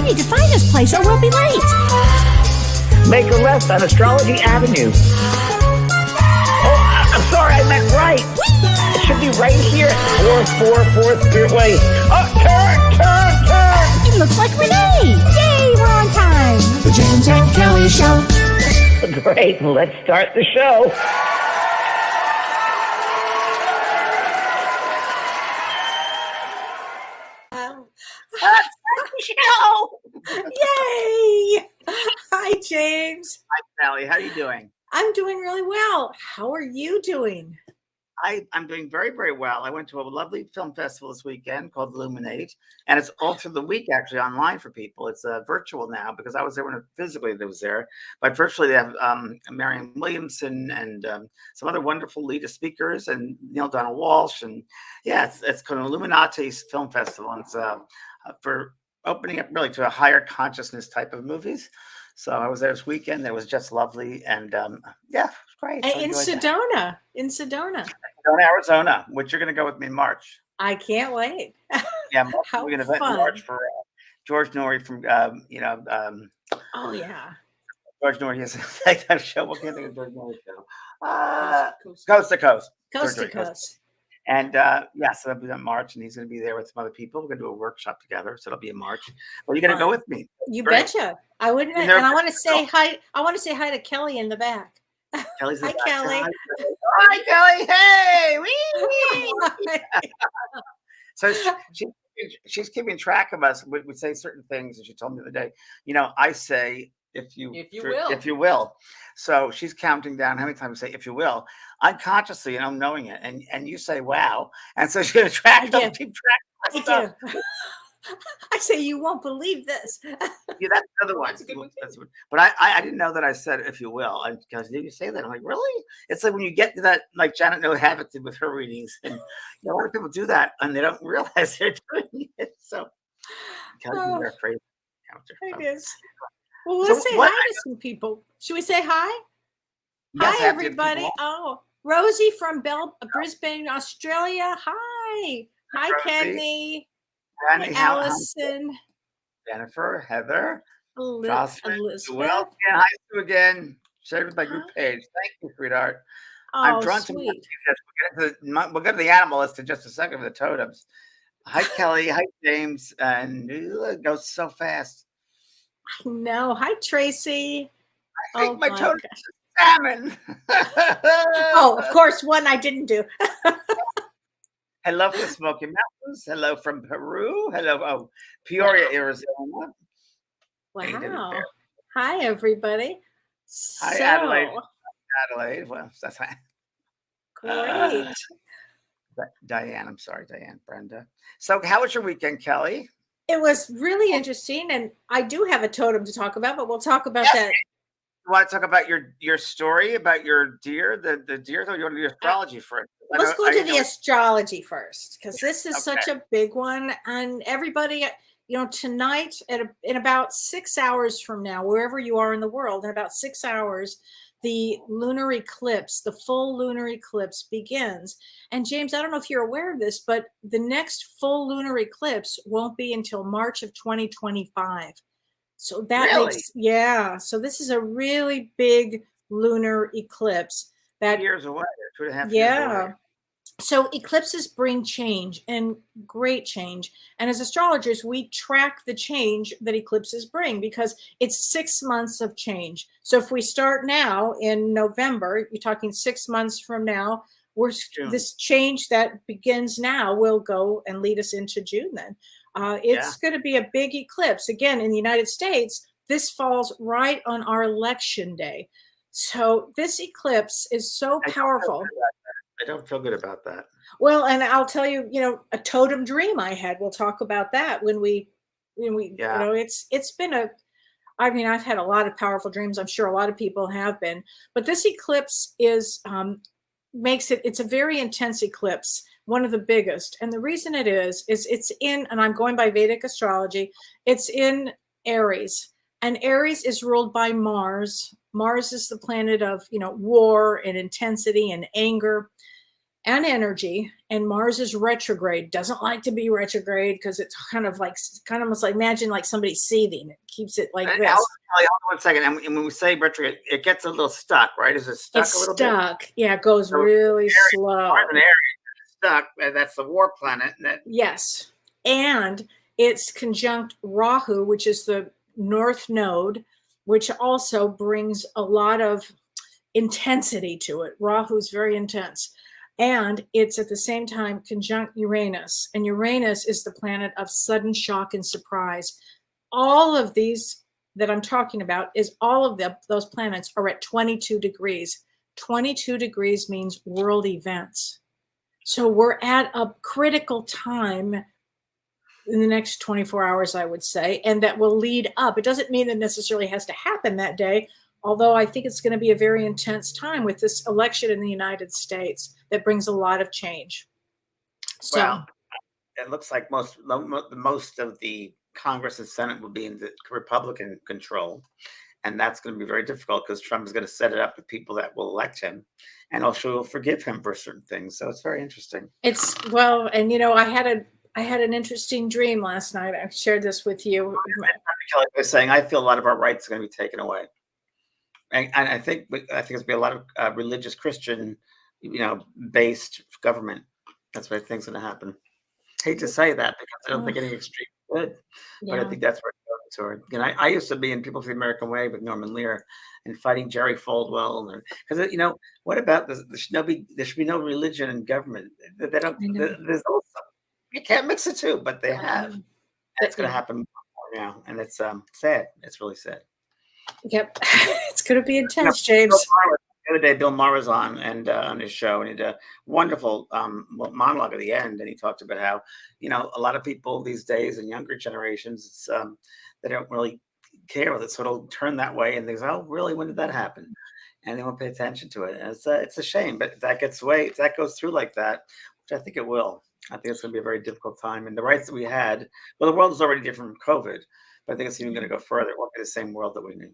need to find this place or we'll be late. Make a left on Astrology Avenue. Oh, I'm sorry, I meant right. It should be right here at 444 Spearway. Oh, turn! It looks like Renee. Yay, we're on time. The James and Kelly Show. Great, let's start the show. Show. Yay! Hi, James. Hi, Kelly. How are you doing? I'm doing really well. How are you doing? I'm doing very, very well. I went to a lovely film festival this weekend called Illuminate, and it's all through the week actually online for people. It's virtual now because I was there when physically they was there, but virtually they have Marianne Williamson and some other wonderful leader speakers and Neil Donald Walsh, and yeah, it's called Illuminati's Film Festival, and it's for opening up really to a higher consciousness type of movies. So I was there this weekend. It was just lovely, and yeah, it was great. In Sedona. Sedona, Arizona, which you're going to go with me in March. I can't wait. Yeah, we're going to event in March for George Norrie from oh yeah, George Norrie has a show. What can't think of George Norrie's show? Coast to Coast. Coast to Coast. And yeah, so that'll be in March, and he's going to be there with some other people. We're going to do a workshop together, so it'll be in March. Well, you're going to go with me. You betcha. I wouldn't. And I want to say hi. I want to say hi to Kelly in the back. Kelly's hi, Kelly. Hi, Kelly. Hey. So she's keeping track of us. We say certain things, and she told me the other day. You know, I say if you will. So she's counting down how many times I say if you will, unconsciously, and I'm knowing it. And you say wow, and so she's going to keep track of stuff. I say you won't believe this. Yeah, that's another one. But I didn't know that I said if you will. Because did you say that? I'm like, really? It's like when you get to that, like Janet Noe Havoc did with her readings, and a lot of people do that and they don't realize they're doing it. So because they're afraid of the counter. It is. Well, let's say hi to some people. Should we say hi? Yes, hi, everybody. Oh, Rosie from Brisbane, Australia. Hi. Hi, Kenny. Hi, Allison. Jennifer, Heather. Elizabeth. Well, hi to you again. Share with my group page. Thank you, sweetheart. Oh, I'm drawn sweet. to we'll get to the animal list in just a second with the totems. Hi, Kelly. Hi, James. And it goes so fast. I know. Hi, Tracy. I think my totem is salmon. Oh, of course, one I didn't do. Hello from the Smoky Mountains. Hello from Peru. Hello, Peoria, Arizona. Wow. Hi, everybody. Hi, Adelaide. Adelaide. Well, that's fine. Great. Diane. I'm sorry, Diane. Brenda. So how was your weekend, Kelly? It was really interesting, and I do have a totem to talk about, but we'll talk about that. You want to talk about your story about your deer, the deer, or you want to do astrology first? Let's go to the astrology first, because this is such a big one, and everybody, tonight in about 6 hours from now, wherever you are in the world, in about 6 hours, the lunar eclipse, the full lunar eclipse begins. And James, I don't know if you're aware of this, but the next full lunar eclipse won't be until March of 2025. So that makes, so this is a really big lunar eclipse. That years away, 2.5 years away. So eclipses bring change, and great change. And as astrologers, we track the change that eclipses bring because it's 6 months of change. So if we start now in November, you're talking 6 months from now, this change that begins now will go and lead us into June then. It's going to be a big eclipse. Again, in the United States, this falls right on our election day. So this eclipse is so powerful. I don't feel good about that. Well, and I'll tell you, a totem dream I had. We'll talk about that when we it's been I've had a lot of powerful dreams. I'm sure a lot of people have been, but this eclipse is it's a very intense eclipse, one of the biggest. And the reason it is it's in, and I'm going by Vedic astrology, it's in Aries, and Aries is ruled by Mars. Mars is the planet of, war and intensity and anger. and energy. And Mars is retrograde, doesn't like to be retrograde because it's kind of almost like, imagine like somebody seething. It keeps it like this. Hold on 1 second. And when we say retrograde, it gets a little stuck, right? Is it stuck It's a little stuck. bit? Yeah, it goes really slow. Mars and Aries is stuck. That's the war planet. Yes. And it's conjunct Rahu, which is the north node, which also brings a lot of intensity to it. Rahu is very intense. And it's at the same time conjunct Uranus. And Uranus is the planet of sudden shock and surprise. All of these that I'm talking about is all of those planets are at 22 degrees. 22 degrees means world events. So we're at a critical time in the next 24 hours, I would say, and that will lead up. It doesn't mean that necessarily has to happen that day, although I think it's going to be a very intense time with this election in the United States that brings a lot of change. So, Well, it looks like most of the Congress and Senate will be in the Republican control. And that's going to be very difficult because Trump is going to set it up with people that will elect him and also will forgive him for certain things. So it's very interesting. And I had an interesting dream last night. I shared this with you. Kelly was saying, I feel a lot of our rights are going to be taken away. And I think it's going to be a lot of religious Christian, based government. That's what I think is going to happen. Hate to say that because I don't think any extreme good, but I think that's where it's going toward. I used to be in People for the American Way with Norman Lear and fighting Jerry Falwell, because what about this? There should be no religion in government. They don't. There's also, you can't mix the two, but they have. It's going to happen more now, and it's sad. It's really sad. Yep, it's going to be intense, James. The other day, Bill Maher was on on his show, and he did a wonderful monologue at the end, and he talked about how a lot of people these days and younger generations, they don't really care with it, so it'll turn that way, and they say, "Oh, really? When did that happen?" And they won't pay attention to it. And it's a shame, but if that goes through like that, which I think it will. I think it's going to be a very difficult time, and the rights that we had. Well, the world is already different from COVID, but I think it's even going to go further. It won't be the same world that we knew.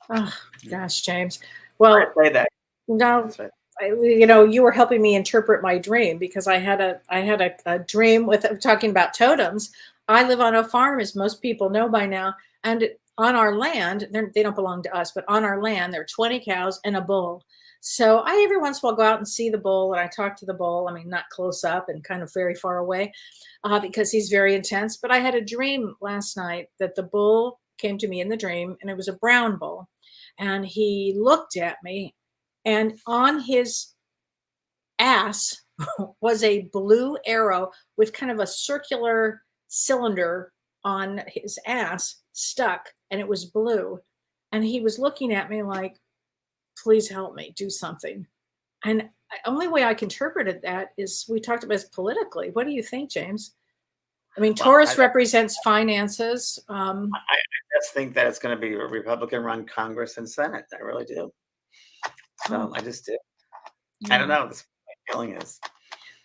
Oh gosh, James. Well, I say that. No, That's right. You were helping me interpret my dream because I had a dream with talking about totems. I live on a farm, as most people know by now, and on our land, they don't belong to us, but on our land, there are 20 cows and a bull. So I every once in a while go out and see the bull, and I talk to the bull. I mean, not close up and kind of very far away, because he's very intense. But I had a dream last night that the bull came to me in the dream, and it was a brown bull, and he looked at me. And on his ass was a blue arrow with kind of a circular cylinder on his ass stuck, and it was blue. And he was looking at me like, please help me, do something. And the only way I interpreted that is we talked about it politically. What do you think, James? I mean, Taurus represents finances. I just think that it's going to be a Republican-run Congress and Senate. I really do. So I just do. I don't know. This my feeling is.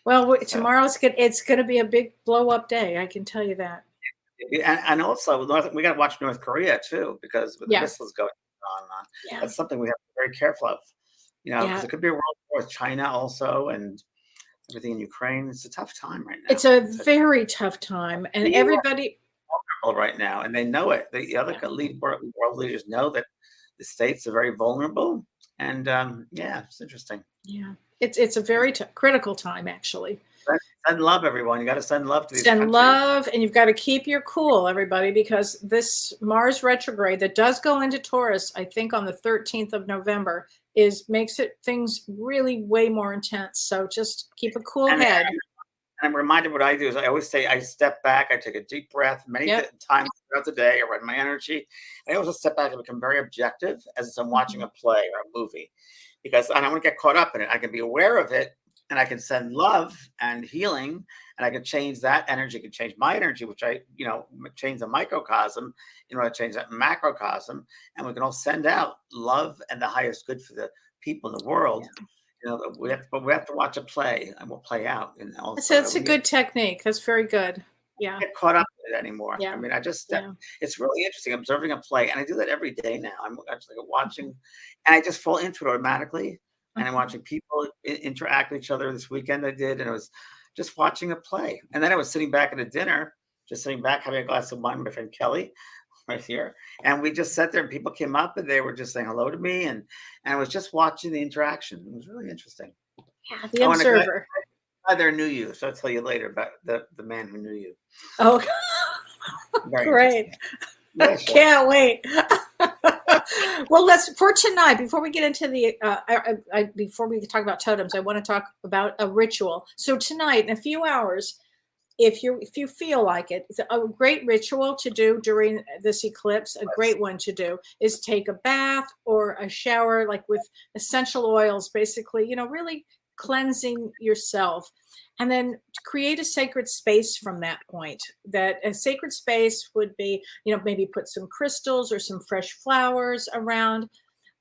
Well, tomorrow it's going to be a big blow-up day. I can tell you that. And also, we got to watch North Korea too, because with the missiles going on and on, that's something we have to be very careful of. Because it could be a world war with China also, and everything in Ukraine. It's a tough time right now. It's a very tough time, and everybody vulnerable right now, and they know it. The other world leaders know that the states are very vulnerable, and it's interesting. Yeah, it's a very critical time, actually. Send love, everyone. You got to send love to these countries. Send love, and you've got to keep your cool, everybody, because this Mars retrograde that does go into Taurus, I think on the 13th of November, makes things really way more intense. So just keep a cool head. And I'm reminded what I do is I always say I step back, I take a deep breath many times throughout the day. I run my energy. I also step back and become very objective as I'm watching a play or a movie, because I don't want to get caught up in it. I can be aware of it, and I can send love and healing, and I can change that energy. I can change my energy, which I, change the microcosm in order to change that macrocosm, and we can all send out love and the highest good for the people in the world. Yeah. We have to watch a play, and we'll play out. And also, that's a good technique. That's very good. Yeah. I don't get caught up in it anymore. Yeah. I mean, it's really interesting observing a play, and I do that every day now. I'm actually watching, and I just fall into it automatically. and I'm watching people interact with each other. This weekend I did, and I was just watching a play. And then I was sitting back at a dinner, just sitting back having a glass of wine with my friend Kelly right here. And we just sat there and people came up and they were just saying hello to me. And I was just watching the interaction. It was really interesting. Yeah, the Oh, and a guy observer. there knew you. So I'll tell you later about the man who knew you. Oh, Very great. Yeah, sure. Can't wait. Well, for tonight, before we get into the, before we talk about totems, I want to talk about a ritual. So tonight, in a few hours, if you feel like it, it's a great ritual to do during this eclipse. A great one to do is take a bath or a shower, like with essential oils, basically, really cleansing yourself, and then create a sacred space from that point. That a sacred space would be, maybe put some crystals or some fresh flowers around,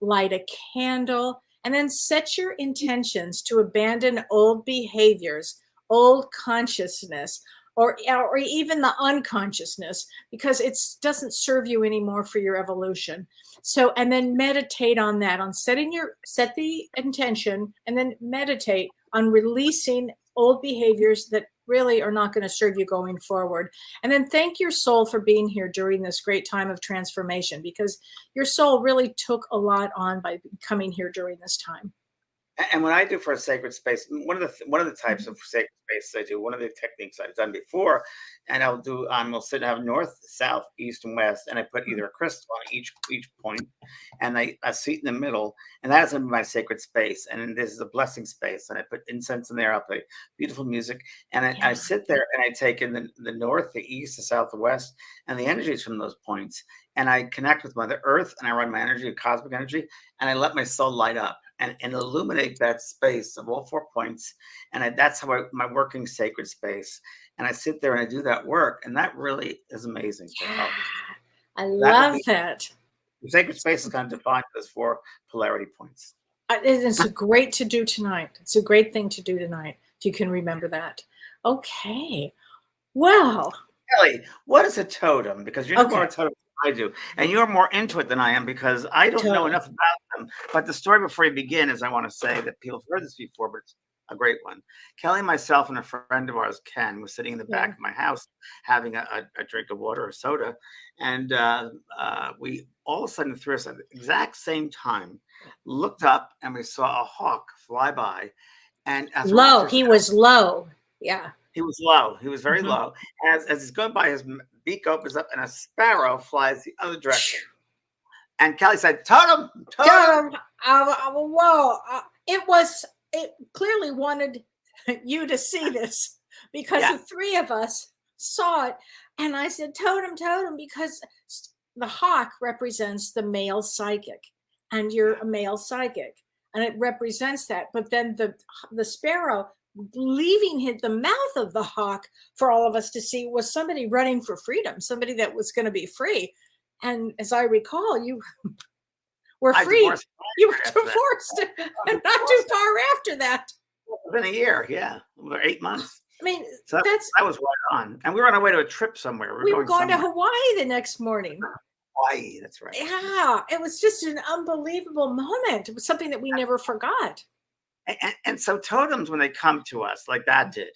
light a candle, and then set your intentions to abandon old behaviors, old consciousness, or even the unconsciousness, because it doesn't serve you anymore for your evolution. So, and then meditate on that, on set the intention, and then meditate on releasing old behaviors that really are not going to serve you going forward. And then thank your soul for being here during this great time of transformation, because your soul really took a lot on by coming here during this time. And what I do for a sacred space, one of the types of sacred spaces I do, one of the techniques I've done before, and we'll sit and have north, south, east, and west, and I put either a crystal on each point, and I seat in the middle, and that's in my sacred space. And this is a blessing space, and I put incense in there. I'll play beautiful music, and I sit there and I take in the north, the east, the south, the west, and the energies from those points, and I connect with Mother Earth, and I run my energy, cosmic energy, and I let my soul light up and illuminate that space of all 4 points. And that's how my working sacred space. And I sit there and I do that work. And that really is amazing. Yeah, I love that. The sacred space is kind of defined as 4 polarity points. It's great to do tonight. It's a great thing to do tonight, if you can remember that. Okay. Well, Kelly, what is a totem? Because you're more a totem than I do. And you're more into it than I am, because I don't know enough about them. But the story before you begin is I want to say that people have heard this before, but it's a great one. Kelly, myself, and a friend of ours, Ken, was sitting in the back of my house having a drink of water or soda. And we all of a sudden, through us at the exact same time, looked up and we saw a hawk fly by. And he was low. Yeah. He was low. He was very low. As he's going by, his beak opens up and a sparrow flies the other direction. And Kelly said, "Totem, totem." Whoa. It clearly wanted you to see this, because the 3 of us saw it. And I said, "Totem, totem," because the hawk represents the male psychic, and you're a male psychic, and it represents that. But then the sparrow, leaving the mouth of the hawk for all of us to see, was somebody running for freedom, somebody that was going to be free. And as I recall, you were free. You were divorced, and not too far after that. Within a year, yeah, 8 months. I mean, so that was right on. And we were on our way to a trip somewhere. We were going to Hawaii the next morning. Hawaii, that's right. Yeah, it was just an unbelievable moment. It was something that we never forgot. And so totems, when they come to us, like that did,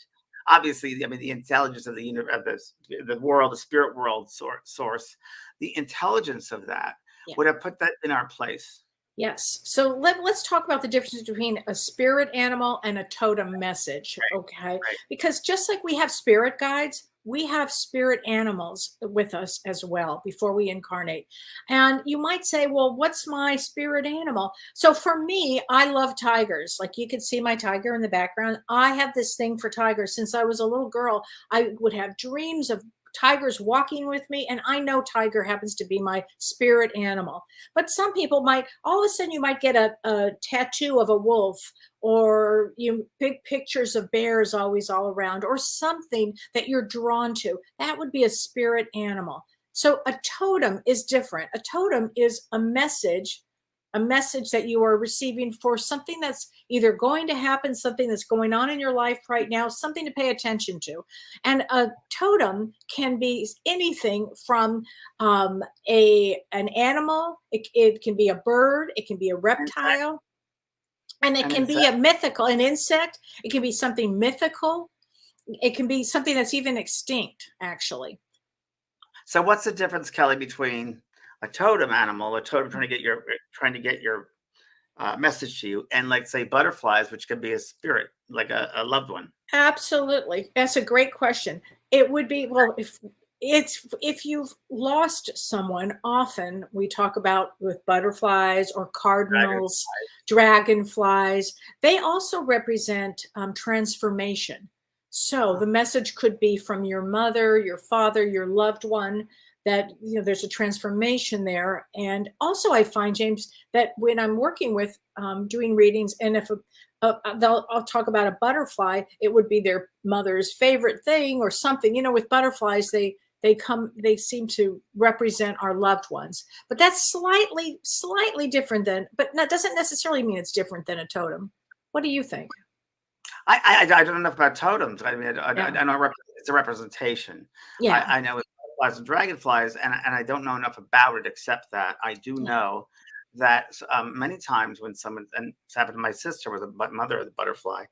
obviously, I mean, the intelligence of the universe, the world, the spirit world source, the intelligence of that would have put that in our place. Yes. So let's talk about the difference between a spirit animal and a totem message. Okay. Right. Because just like we have spirit guides, we have spirit animals with us as well before we incarnate. And you might say, well, what's my spirit animal? So for me, I love tigers. Like you can see my tiger in the background. I have this thing for tigers. Since I was a little girl, I would have dreams of tigers walking with me, and I know tiger happens to be my spirit animal. But some people might, all of a sudden you might get a tattoo of a wolf, or big pictures of bears always all around, or something that you're drawn to. That would be a spirit animal. So a totem is different. A totem is a message that you are receiving for something that's either going to happen, something that's going on in your life right now, something to pay attention to. And a totem can be anything from an animal. It can be a bird. It can be a reptile. And it An can be insect? an insect. It can be something mythical. It can be something that's even extinct, actually. So what's the difference, Kelly, between a totem animal, a totem trying to get your message to you, and like say butterflies, which can be a spirit, like a loved one? Absolutely. That's a great question. It would be, well, if you've lost someone, often we talk about with butterflies or cardinals, dragonflies, they also represent transformation. So the message could be from your mother, your father, your loved one, that there's a transformation there. And also I find, James, that when I'm working with doing readings, and if I'll talk about a butterfly, it would be their mother's favorite thing or something. With butterflies, they seem to represent our loved ones, but that's slightly different than, but that doesn't necessarily mean it's different than a totem. What do you think? I don't know enough about totems. I mean, Yeah. I know it's a representation. Yeah. I know it's butterflies and dragonflies, and I don't know enough about it except that I do Yeah. know that many times when someone, and it's happened to my sister with the mother of the butterfly,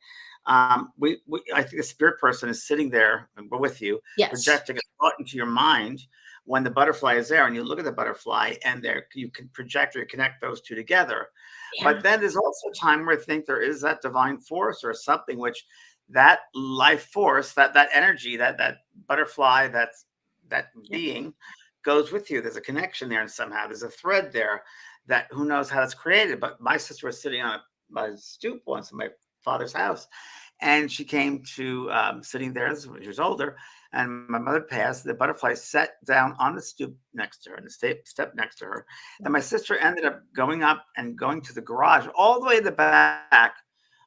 we I think a spirit person is sitting there with you, Yes. projecting a thought into your mind when the butterfly is there, and you look at the butterfly, and there you can project or connect those two together. Yeah. But then there's also a time where I think there is that divine force or something which that life force, that energy, that butterfly, that being goes with you. There's a connection there, and somehow there's a thread there that who knows how it's created. But my sister was sitting on a stoop once in my father's house, and she came to sitting there as she was older, and my mother passed. The butterfly sat down on the stoop next to her, and the step next to her. And my sister ended up going up and going to the garage all the way in the back.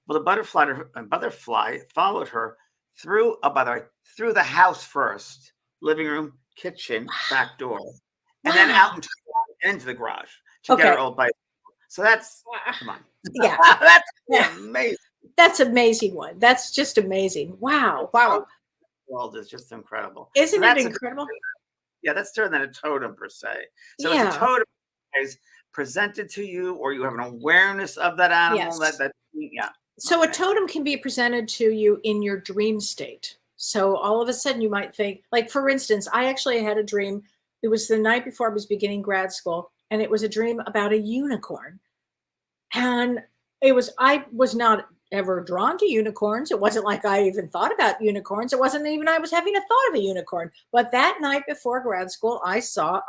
Well, the butterfly followed her through, by the way, through the house first, living room, kitchen, back door, and then out into the garage to get her Okay. old bike. So that's, Wow. come on. Yeah. That's Yeah. amazing. That's amazing one. That's just amazing. Wow. Wow. The world is just incredible. Isn't So it that's incredible? yeah, that's different than a totem per se. So it's a Yeah. totem is presented to you, or you have an awareness of that animal. Yes. Yeah. So a Okay. totem can be presented to you in your dream state. So all of a sudden you might think, like, for instance, I actually had a dream. It was the night before I was beginning grad school, and it was a dream about a unicorn. And I was not ever drawn to unicorns. It wasn't like I even thought about unicorns. It wasn't even I was having a thought of a unicorn. But that night before grad school, I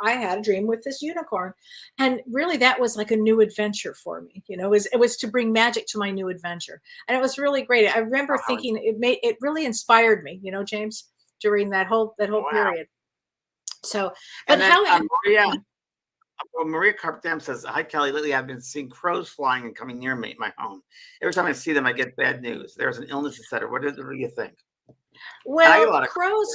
had a dream with this unicorn. And really that was like a new adventure for me. It was to bring magic to my new adventure. And it was really great. I remember thinking it really inspired me, James, during that whole Wow. period. So, but And then how Maria Carpdam says, "Hi Kelly, lately I've been seeing crows flying and coming near me at my home. Every time I see them, I get bad news. There's an illness, etc. What do you think?" I get a well, lot of crows,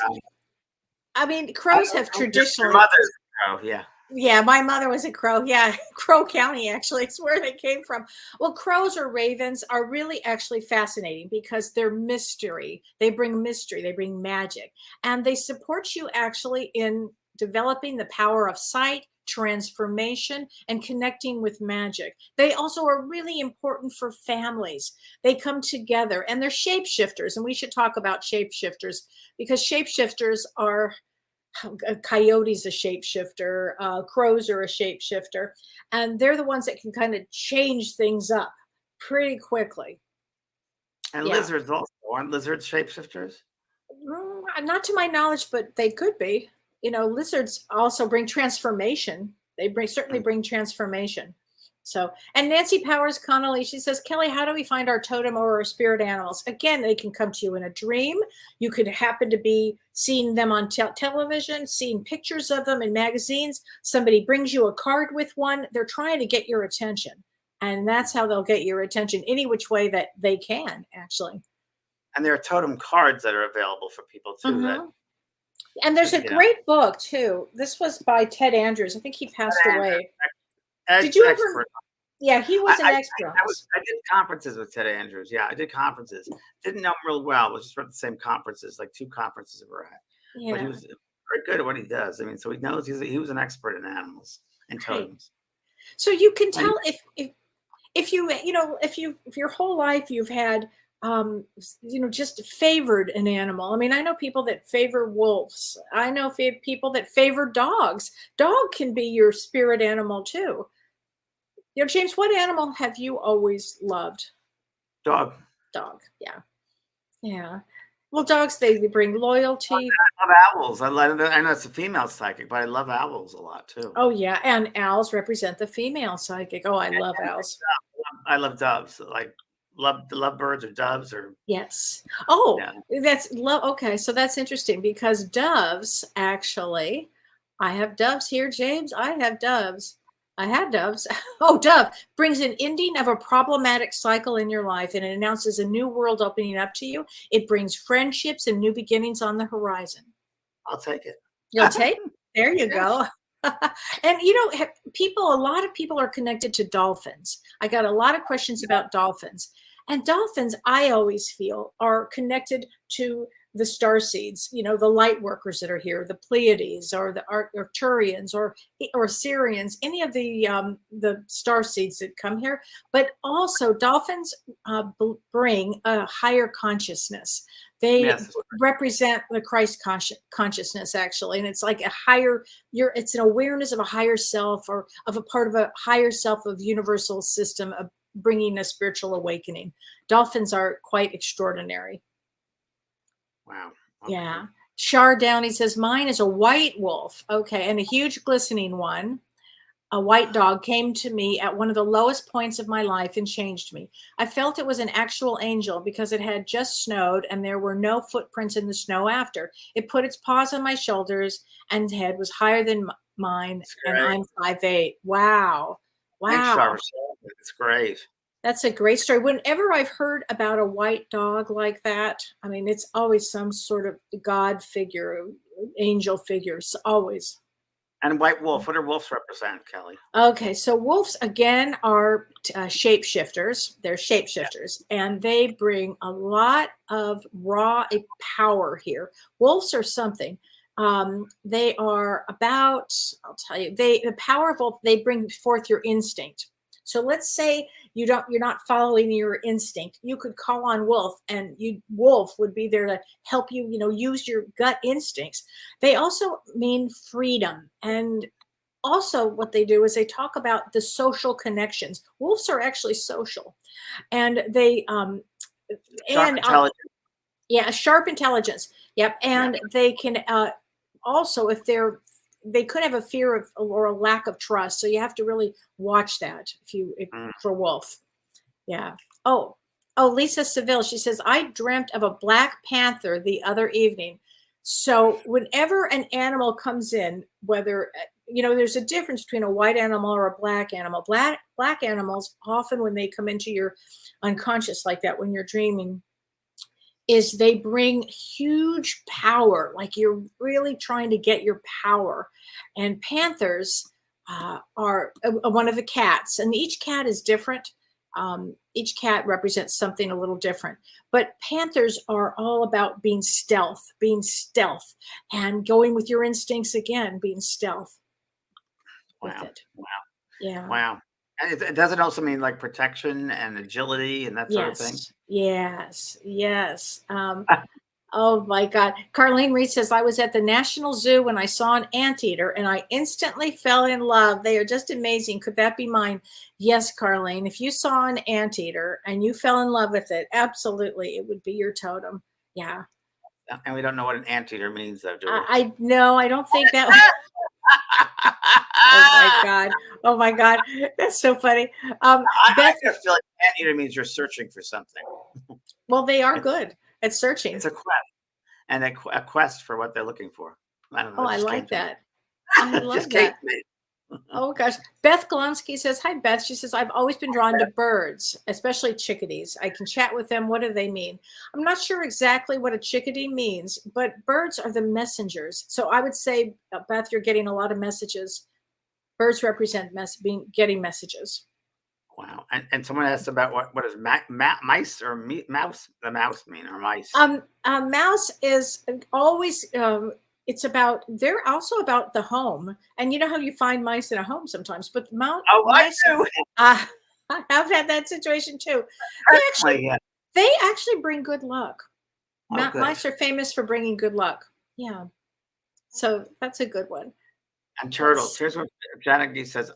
I mean, I crows don't have know, your traditionally. mother's a crow, yeah. Yeah, my mother was a crow. Yeah, Crow County actually is where they came from. Well, crows or ravens are really actually fascinating because they're mystery. They bring mystery, they bring magic, and they support you actually in developing the power of sight, transformation, and connecting with magic. They also are really important for families. They come together and they're shapeshifters, and we should talk about shapeshifters because shapeshifters are a coyote's a shapeshifter, crows are a shapeshifter, and they're the ones that can kind of change things up pretty quickly. And Yeah. lizards also. Aren't lizards shapeshifters? Not to my knowledge, but they could be. Lizards also bring transformation. They certainly bring transformation. So, and Nancy Powers Connolly, she says, Kelly, how do we find our totem or our spirit animals? Again, they can come to you in a dream. You could happen to be seeing them on television, seeing pictures of them in magazines. Somebody brings you a card with one. They're trying to get your attention. And that's how they'll get your attention any which way that they can, actually. And there are totem cards that are available for people too. That And there's a you know. great book too. This was by Ted Andrews. I think he passed away. Did you ever? Yeah, he was an I expert. I did conferences with Ted Andrews. Yeah, I did conferences. Didn't know him real well. Was just at the same conferences, like 2 conferences we were at. Yeah. But he was very good at what he does. I mean, so he knows he was an expert in animals and Right. totems. So you can tell if if your whole life you've had, just favored an animal. I mean, I know people that favor wolves. I know people that favor dogs. Dog can be your spirit animal too. James, what animal have you always loved? Dog. Dog. Yeah. Yeah. Well, dogs, they bring loyalty. I love owls. I know it's a female psychic, but I love owls a lot too. Oh, yeah. And owls represent the female psychic. Oh, I love owls. I love doves. Like love birds or doves or Yes. Oh, yeah. that's love. Okay. So that's interesting because doves actually, I have doves here, James. I have doves. I had doves. Oh, dove brings an ending of a problematic cycle in your life and it announces a new world opening up to you. It brings friendships and new beginnings on the horizon. I'll take it. You'll take it. There you Yes. go. And a lot of people are connected to dolphins. I got a lot of questions about dolphins. And dolphins, I always feel, are connected to the star seeds, the light workers that are here, the Pleiades or the Arcturians or Sirians, any of the star seeds that come here. But also dolphins bring a higher consciousness. They Yes. represent the Christ consciousness, actually, and it's like it's an awareness of a higher self or of a part of a higher self of universal system of bringing a spiritual awakening. Dolphins are quite extraordinary. Wow. Okay. Yeah. Shar Downey says mine is a white wolf. Okay, and a huge glistening one. A white dog came to me at one of the lowest points of my life and changed me. I felt it was an actual angel because it had just snowed and there were no footprints in the snow after. It put its paws on my shoulders and head was higher than mine, and I'm 5'8". Wow. Thanks, Wow. Sharp. It's great. That's a great story. Whenever I've heard about a white dog like that, I mean, it's always some sort of God figure, angel figures, always. And white wolf. What do wolves represent, Kelly? Okay, so wolves again are shapeshifters. They're shapeshifters, and they bring a lot of raw power here. Wolves are something. They are about. I'll tell you. The power of wolf. They bring forth your instinct. So let's say you're not following your instinct. You could call on wolf, and wolf would be there to help you. Use your gut instincts. They also mean freedom, and also what they do is they talk about the social connections. Wolves are actually social, and they Sharp intelligence. yeah, sharp intelligence. Yep, and Yeah. they can also if they could have a fear of or a lack of trust. So you have to really watch that for wolf. Yeah. Oh, Lisa Seville. She says, I dreamt of a black panther the other evening. So whenever an animal comes in, whether there's a difference between a white animal or a black animal. Black animals often when they come into your unconscious like that when you're dreaming, is they bring huge power, like you're really trying to get your power. And panthers are one of the cats, and each cat is different. Each cat represents something a little different. But panthers are all about being stealth, and going with your instincts again, being stealth with Wow. it. Wow. Yeah. Wow. And does it also mean like protection and agility and that sort of thing? Yes. Oh my God. Carlene Reed says, I was at the National Zoo when I saw an anteater and I instantly fell in love. They are just amazing. Could that be mine? Yes, Carlene. If you saw an anteater and you fell in love with it, absolutely, it would be your totem. Yeah. And we don't know what an anteater means, though, do we? I know. I don't think that. Oh my God. That's so funny. I just feel like anteater means you're searching for something. Well, they are good at searching. It's a quest. And a quest for what they're looking for. I don't know. Oh, I like that. I love that. Oh gosh. Beth Golonsky says, hi Beth. She says, I've always been drawn to birds, especially chickadees. I can chat with them. What do they mean? I'm not sure exactly what a chickadee means, but birds are the messengers. So I would say, Beth, you're getting a lot of messages. Birds represent getting messages. Wow. And someone asked about what does mice or mouse, the mouse mean, or mice? Mouse is always, they're also about the home. And you know how you find mice in a home sometimes, but mice. I do. I have had that situation too. They actually, Yeah. they actually bring good luck. Oh, good. Mice are famous for bringing good luck. Yeah. So that's a good one. And turtles. Let's Here's what Janet Gee says.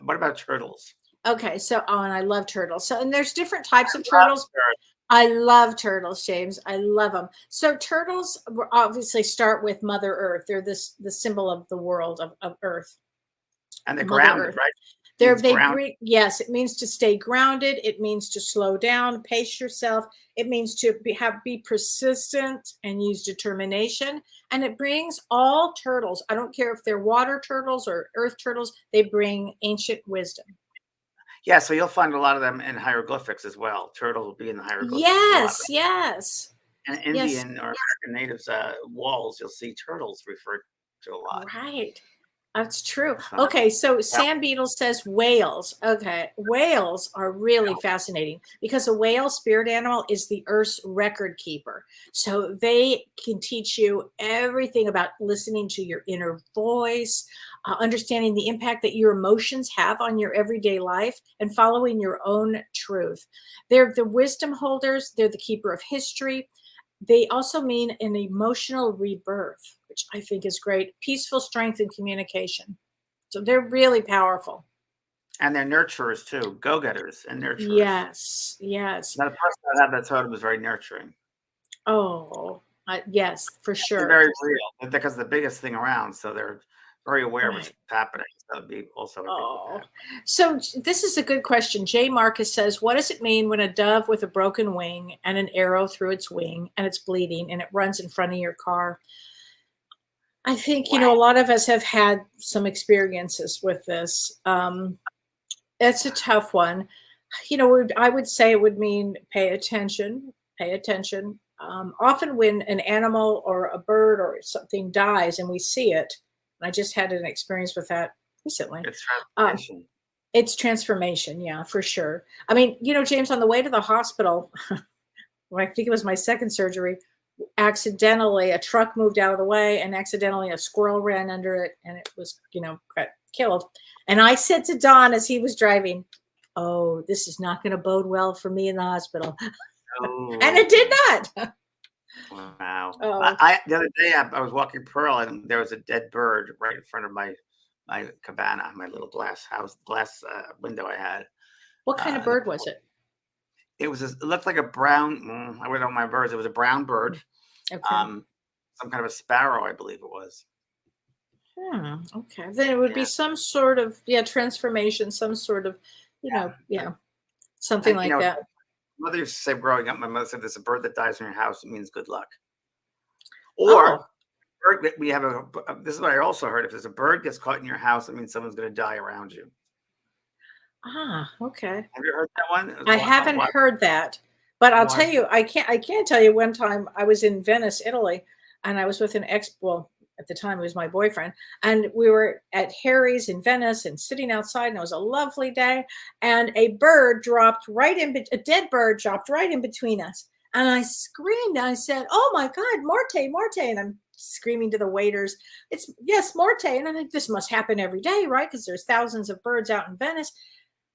What about turtles? Okay, so and I love turtles. So and there's different types of Love turtles. turtles. I love turtles, James. I love them. So turtles obviously start with Mother Earth. They're the symbol of the world of Earth, And they're Mother grounded, Earth. right? They're Means they ground. bring Yes, it means to stay grounded. It means to slow down, pace yourself. It means to be persistent and use determination. And it brings all turtles. I don't care if they're water turtles or earth turtles. They bring ancient wisdom. Yeah, so you'll find a lot of them in hieroglyphics as well. Turtles will be in the hieroglyphics. A lot of Yes, yes, them. And yes. Indian or American natives walls, you'll see turtles referred to a lot. Right. That's true. So, Okay, so yeah. Sam Beetle says whales. Okay, whales are really fascinating because a whale spirit animal is the Earth's record keeper. So they can teach you everything about listening to your inner voice, understanding the impact that your emotions have on your everyday life, and following your own truth. They're the wisdom holders, they're the keeper of history. They also mean an emotional rebirth, which I think is great. Peaceful strength and communication. So they're really powerful. And they're nurturers too, go-getters and nurturers. Yes, yes. Now, the person that had that totem is very nurturing. Oh, yes, for They're sure. very real because the biggest thing around, so they're very aware of what's Right. happening. So that would be also a big Oh, impact. so this is a good question. Jay Marcus says, what does it mean when a dove with a broken wing and an arrow through its wing and it's bleeding and it runs in front of your car? I think, Wow. a lot of us have had some experiences with this. It's a tough one. I would say it would mean pay attention, pay attention. Often when an animal or a bird or something dies and we see it, I just had an experience with that recently. It's Um, transformation. it's transformation, yeah, for sure. I mean, James, on the way to the hospital, I think it was my second surgery, accidentally a truck moved out of the way and accidentally a squirrel ran under it and it was, got killed. And I said to Don as he was driving, oh, this is not going to bode well for me in the hospital. And it did Oh, not. wow. Oh, The other day I was walking Pearl and there was a dead bird right in front of my cabana, my little glass window I had. what kind of In the bird was it? it looked like a brown. I wouldn't know my birds. It was a brown bird, Okay. um, some kind of a sparrow, I believe it was. Okay. Then it would be Yeah, some sort of, transformation, some sort of, and, something and like that. mother used to say growing up. My mother said, "There's a bird that dies in your house. It means good luck." Oh, Or bird that we have this is what I also heard. If there's a bird gets caught in your house, it means someone's going to die around you. okay. Have you heard that one? It was I haven't heard that, but I'll tell wise. you, I can't tell you one time I was in Venice, Italy, and I was with well, at the time it was my boyfriend, and we were at Harry's in Venice and sitting outside, and it was a lovely day, and a dead bird dropped right in between us. And I screamed, I said, "Oh my God, Morte, Morte." And I'm screaming to the waiters, "It's yes, Morte." And I'm like, this must happen every day, right? Because there's thousands of birds out in Venice.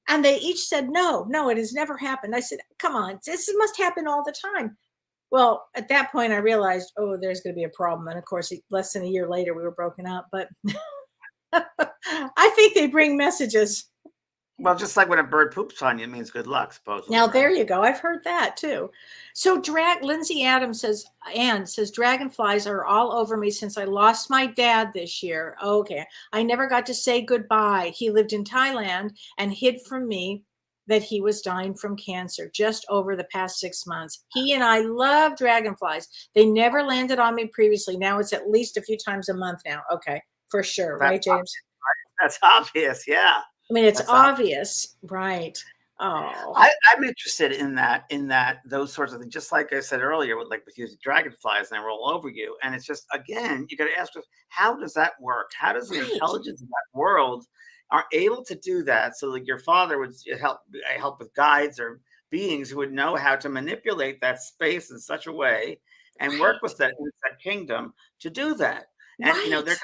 And they each said, "No, no, it has never happened." I said, "Come on, this must happen all the time." Well, at that point, I realized, oh, there's going to be a problem. And of course, less than a year later, we were broken up. But I think they bring messages. Well, just like when a bird poops on you, it means good luck, supposedly, Now, there right? you go. I've heard that too. So, Lindsay Adams says, dragonflies are all over me since I lost my dad this year. Okay. I never got to say goodbye. He lived in Thailand and hid from me that he was dying from cancer just over the past 6 months. He and I love dragonflies. They never landed on me previously. Now it's at least a few times a month now. Okay. For sure. That's Right, James? that's obvious. Yeah, I mean, it's that's obvious. obvious. Right. Oh, I'm interested in that those sorts of things. Just like I said earlier, with using dragonflies and they roll over you, and it's just again you got to ask yourself, how does that work? How does the right. intelligence of that world are able to do that? So like your father would help with guides or beings who would know how to manipulate that space in such a way and work Right. with that kingdom to do that. And Right. there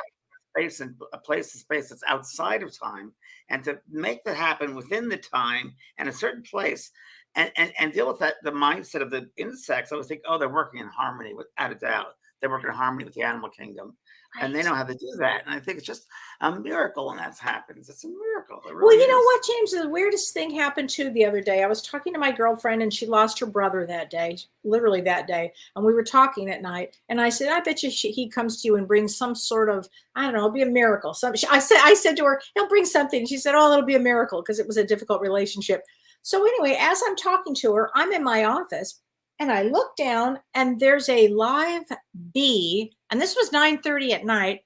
space and a place and space that's outside of time, and to make that happen within the time and a certain place, and deal with that the mindset of the insects. I always think, oh, they're working in harmony, without a doubt. They're working in harmony with the animal kingdom, and they Right. know how to do that. And I think it's just a miracle when that happens. It's a miracle. It Well, really you know is. what, James? The weirdest thing happened too the other day. I was talking to my girlfriend and she lost her brother that day, literally that day. And we were talking at night. And I said, I bet you he comes to you and brings some sort of, I don't know, it'll be a miracle. I said to her, he'll bring something. And she said, oh, it'll be a miracle because it was a difficult relationship. So anyway, as I'm talking to her, I'm in my office and I look down and there's a live bee. And this was 9:30 at night.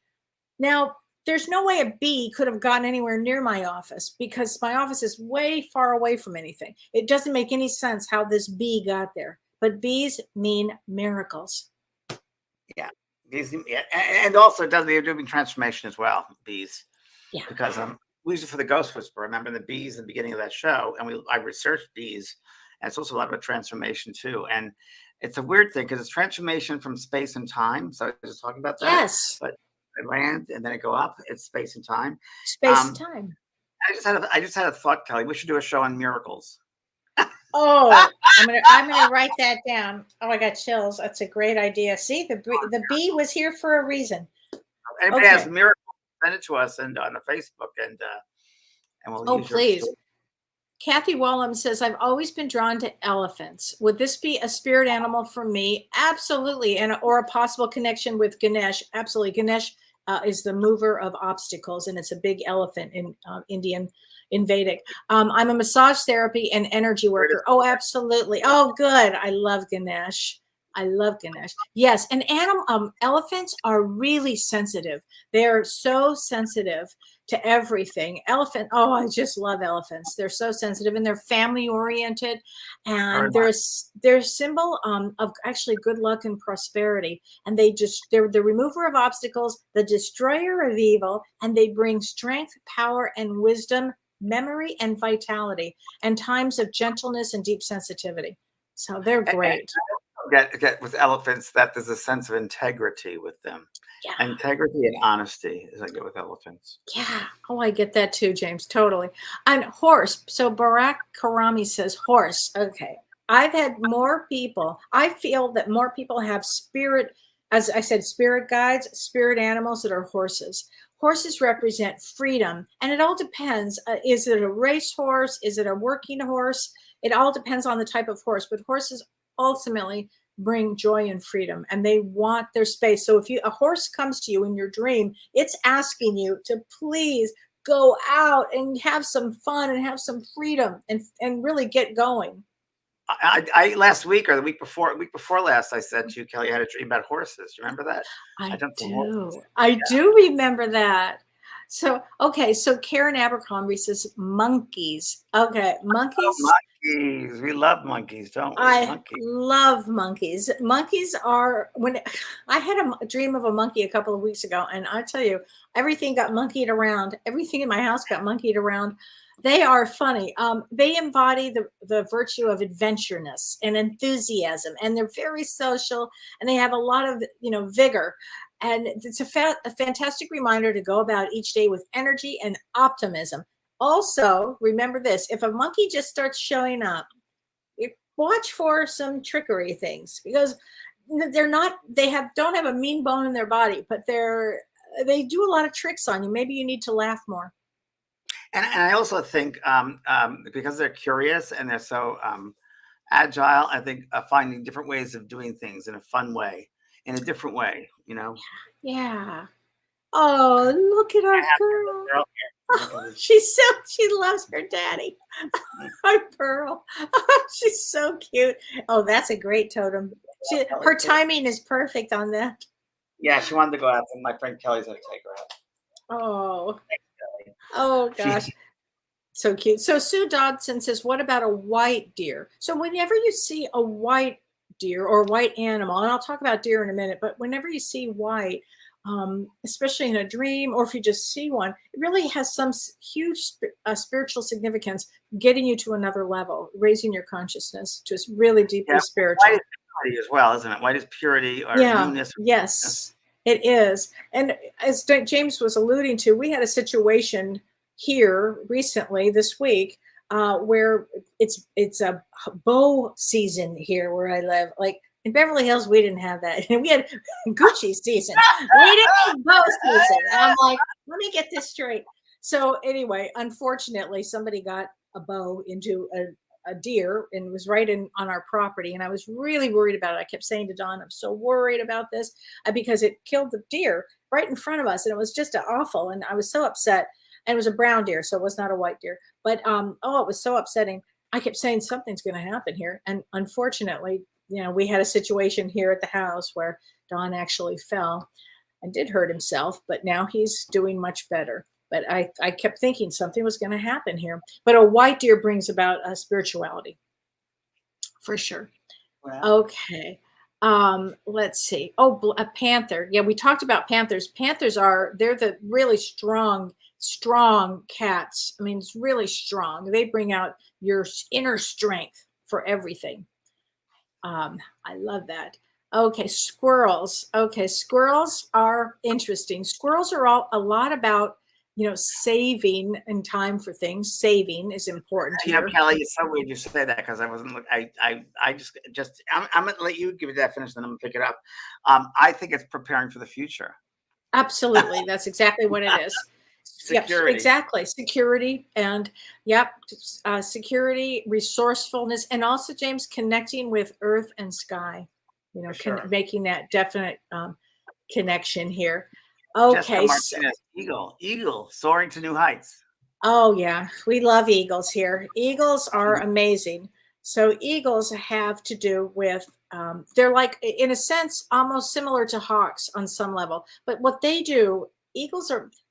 Now, there's no way a bee could have gotten anywhere near my office because my office is way far away from anything. It doesn't make any sense how this bee got there. But bees mean miracles. Yeah. Yeah. And also it does they're doing transformation as well, bees. Yeah. Because we use it for the Ghost Whisperer. Remember the bees in the beginning of that show, and I researched bees, and it's also a lot about transformation too. And it's a weird thing because it's transformation from space and time. So I was just talking about that. Yes. But it land and then it go up. It's space and time. Space and time. I just had a thought, Kelly. We should do a show on miracles. Oh, I'm gonna write that down. Oh, I got chills. That's a great idea. See, the bee was here for a reason. Anybody Okay. has miracles, send it to us and on the Facebook and we'll Oh, use your please. story. Kathy Wallum says, I've always been drawn to elephants. Would this be a spirit animal for me? Absolutely. Or a possible connection with Ganesh? Absolutely. Ganesh is the mover of obstacles, and it's a big elephant in Vedic. I'm a massage therapy and energy worker. Oh, absolutely. Oh, good. I love Ganesh. I love Ganesh. Yes, and elephants are really sensitive. They're so sensitive to everything. Oh, I just love elephants. They're so sensitive and they're family oriented, and they're a symbol of actually good luck and prosperity. And they're the remover of obstacles, the destroyer of evil, and they bring strength, power, and wisdom, memory, and vitality, and times of gentleness and deep sensitivity. So they're great. Get with elephants that there's a sense of integrity with them. Yeah. Integrity and honesty is I get with elephants. Yeah. Oh, I get that too, James. Totally. And horse. So Barack Karami says horse. Okay. I've had more people. I feel that more people have spirit, as I said, spirit guides, spirit animals that are horses. Horses represent freedom. And it all depends. Is it a race horse? Is it a working horse? It all depends on the type of horse. But horses ultimately bring joy and freedom, and they want their space. So if a horse comes to you in your dream, it's asking you to please go out and have some fun and have some freedom and really get going. I last week or the week before last, I said to you, Kelly, I had a dream about horses. You remember that? I do remember that. So, okay. So Karen Abercrombie says monkeys. Okay. Monkeys. Oh, monkeys. We love monkeys, don't we? I love monkeys. Monkeys are when I had a dream of a monkey a couple of weeks ago, and I tell you, everything got monkeyed around. Everything in my house got monkeyed around. They are funny. They embody the virtue of adventureness and enthusiasm, and they're very social, and they have a lot of vigor. And it's a fantastic reminder to go about each day with energy and optimism. Also, remember this: if a monkey just starts showing up, watch for some trickery things, because don't have a mean bone in their body, but they do a lot of tricks on you. Maybe you need to laugh more. And I also think because they're curious and they're so agile, I think finding different ways of doing things in a fun way, in a different way, Yeah. Oh, look at our girl. Oh, she loves her daddy. Our Pearl. She's so cute. Oh, that's a great totem. Her timing is perfect on that. Yeah, she wanted to go out, and my friend Kelly's going to take her out. Oh. Oh gosh. So cute. So Sue Dodson says, what about a white deer? So whenever you see a white deer or white animal, and I'll talk about deer in a minute, but whenever you see white, especially in a dream, or if you just see one, it really has some huge spiritual significance, getting you to another level, raising your consciousness to really deeply spiritual. White is purity as well, isn't it? White is purity or newness. Yes. It is. And as James was alluding to, we had a situation here recently this week where it's a bow season here where I live. Like in Beverly Hills, we didn't have that. We had Gucci season. We didn't have bow season. And I'm like, let me get this straight. So anyway, unfortunately, somebody got a bow into a deer and was right in on our property, and I was really worried about it. I kept saying to Don, I'm so worried about this because it killed the deer right in front of us, and it was just awful, and I was so upset. And it was a brown deer, so it was not a white deer, but oh, it was so upsetting. I kept saying something's going to happen here, and unfortunately, we had a situation here at the house where Don actually fell and did hurt himself, but now he's doing much better. But I kept thinking something was going to happen here. But a white deer brings about a spirituality, for sure. Well, Okay. Let's see. Oh, a panther. Yeah, we talked about panthers. Panthers they're the really strong cats. I mean, it's really strong. They bring out your inner strength for everything. I love that. Okay, squirrels. Okay, squirrels are interesting. Squirrels are a lot about saving and time for things. Saving is important here. Kelly, it's so weird you say that because I wasn't. I I'm gonna let you give a definition, then I'm gonna pick it up. I think it's preparing for the future. Absolutely, that's exactly what it is. Security. Yep, exactly. Security and yep, security, resourcefulness, and also James connecting with earth and sky. Sure. Making that definite connection here. Jessica Okay. Martinez, eagle, soaring to new heights. Oh yeah, we love eagles here. Eagles are amazing. So eagles have to do with they're like in a sense almost similar to hawks on some level. But what they do,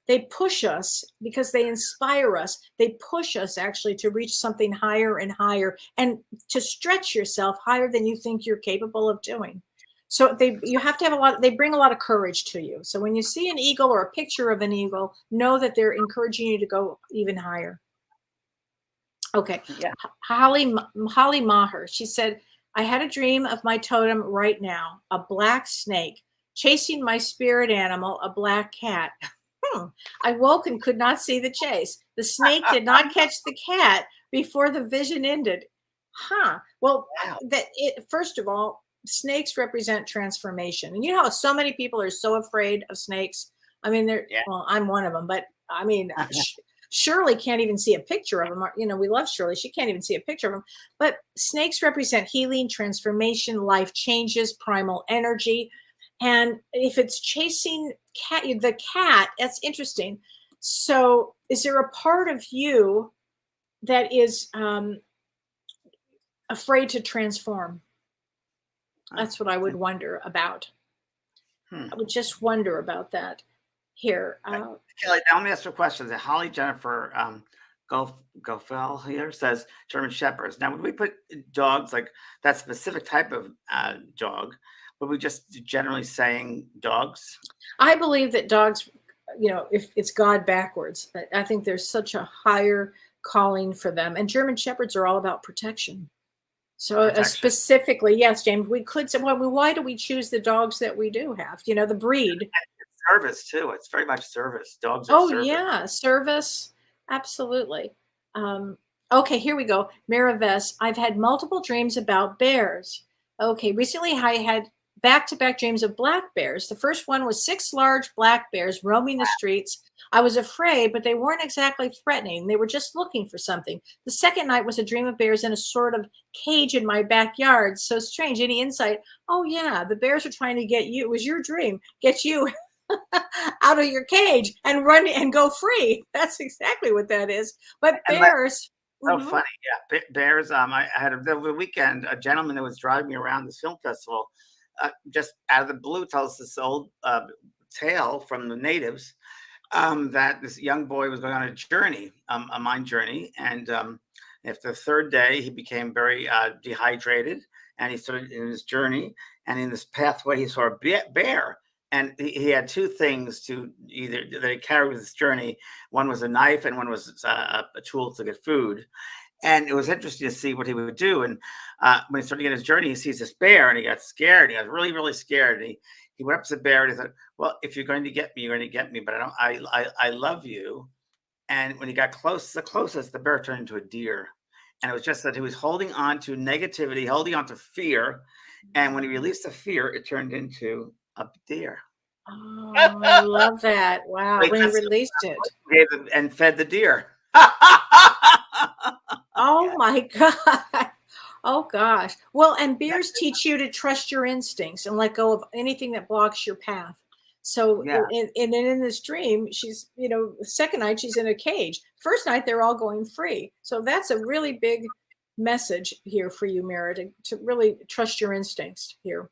they push us because they inspire us. They push us actually to reach something higher and higher and to stretch yourself higher than you think you're capable of doing. So you have to have they bring a lot of courage to you. So when you see an eagle or a picture of an eagle, know that they're encouraging you to go even higher. Okay. Yeah. Holly Maher, she said, I had a dream of my totem right now, a black snake chasing my spirit animal, a black cat. I woke and could not see the chase. The snake did not catch the cat before the vision ended. Well, Wow. first of all, snakes represent transformation. And you know how so many people are so afraid of snakes? I mean, well, I'm one of them, but I mean, Shirley can't even see a picture of them. We love Shirley. She can't even see a picture of them. But snakes represent healing, transformation, life changes, primal energy. And if it's chasing the cat, that's interesting. So is there a part of you that is afraid to transform? That's what I would wonder about. I would just wonder about that. Here. Kelly, now let me ask you a question. Holly Jennifer Gofel here says German Shepherds. Now, would we put dogs like that specific type of dog? Would we just generally saying dogs? I believe that dogs, if it's God backwards, I think there's such a higher calling for them. And German Shepherds are all about protection. So specifically, yes, James, we could say, well, why do we choose the dogs that we do have? The breed. Service too. It's very much service. Dogs are service. Yeah, service. Absolutely. Okay, here we go. Maraves, I've had multiple dreams about bears. Okay, recently I had back-to-back dreams of black bears. The first one was 6 large black bears roaming the streets. I was afraid, but they weren't exactly threatening. They were just looking for something. The second night was a dream of bears in a sort of cage in my backyard. So strange. Any insight? Oh yeah, the bears are trying to get you. It was your dream. Get you out of your cage and run and go free. That's exactly what that is. But bears. So funny. Yeah. Bears. I had over the weekend, a gentleman that was driving me around this film festival, just out of the blue, tells us this old tale from the natives that this young boy was going on a journey, a mind journey. And after the third day, he became very dehydrated, and he started in his journey. And in this pathway, he saw a bear. And he had 2 things that he carried with his journey. One was a knife, and one was a tool to get food. And it was interesting to see what he would do. And when he started getting his journey, he sees this bear, and he got scared. He got really, really scared. And he went up to the bear and he said, "Well, if you're going to get me, you're going to get me, but I don't. I love you." And when he got close, the closest, the bear turned into a deer. And it was just that he was holding on to negativity, holding on to fear. And when he released the fear, it turned into a deer. Oh, I love that. Wow. Like, When he that's released it. and fed the deer. Oh my God. Oh gosh. Well, and bears teach you to trust your instincts and let go of anything that blocks your path. So Yeah. in this dream, she's, second night she's in a cage. First night they're all going free. So that's a really big message here for you, Mira, to really trust your instincts here.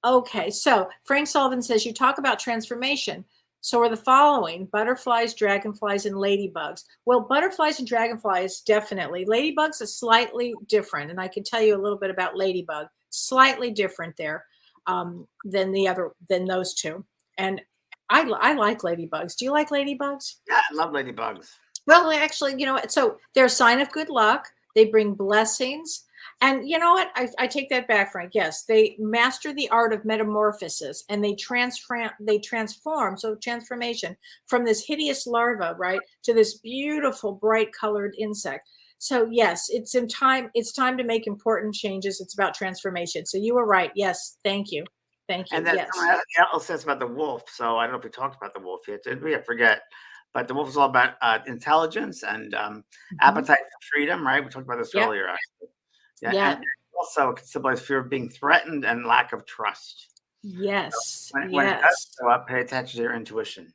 Okay, so Frank Sullivan says you talk about transformation. So are the following: butterflies, dragonflies, and ladybugs. Well, butterflies and dragonflies, definitely. Ladybugs are slightly different, and I can tell you a little bit about ladybug. Slightly different there than those two. And I like ladybugs. Do you like ladybugs? Yeah, I love ladybugs. Well, actually, so they're a sign of good luck. They bring blessings. And you know what? I take that back, Frank. Yes, they master the art of metamorphosis and they transform. So transformation from this hideous larva, right, to this beautiful, bright colored insect. So yes, it's time to make important changes. It's about transformation. So you were right. Yes. Thank you. Thank you. And then Yes. someone else says about the wolf. So I don't know if we talked about the wolf yet, did we? I forget. But the wolf is all about intelligence and appetite for freedom, right? We talked about this Yep. earlier, actually. Yeah. Yeah. And also it can symbolize fear of being threatened and lack of trust. Yes. When it Yes. does show up, pay attention to your intuition.